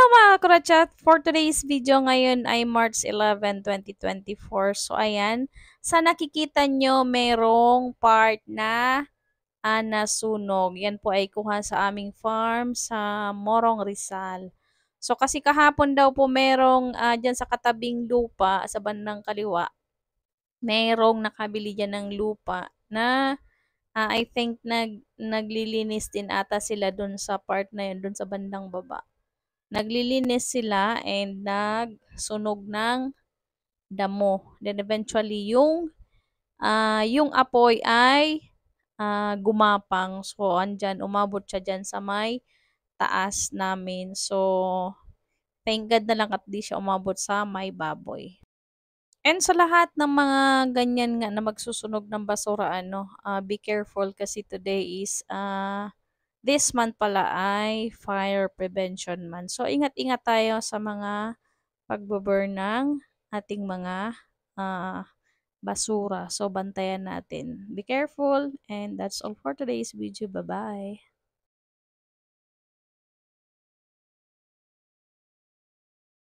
mga kurachat! For today's video ngayon ay March 11, 2024. So ayan, sa nakikita nyo merong part na nasunog. Yan po ay kuha sa aming farm sa Morong Rizal. So kasi kahapon daw po merong dyan sa katabing lupa sa bandang kaliwa, merong nakabili dyan ng lupa na I think naglilinis din ata sila dun sa part na yun, dun sa bandang baba. Naglilinis sila and nagsunog ng damo. Then eventually yung apoy ay gumapang. So andyan, umabot siya dyan sa may taas namin. So thank God na lang at di siya umabot sa may baboy. And sa lahat ng mga ganyan nga na magsusunog ng basura, be careful kasi today is this month pala ay fire prevention month. So, ingat-ingat tayo sa mga pagbaburn ng ating mga ah, basura. So, bantayan natin. Be careful and that's all for today's video. Bye-bye!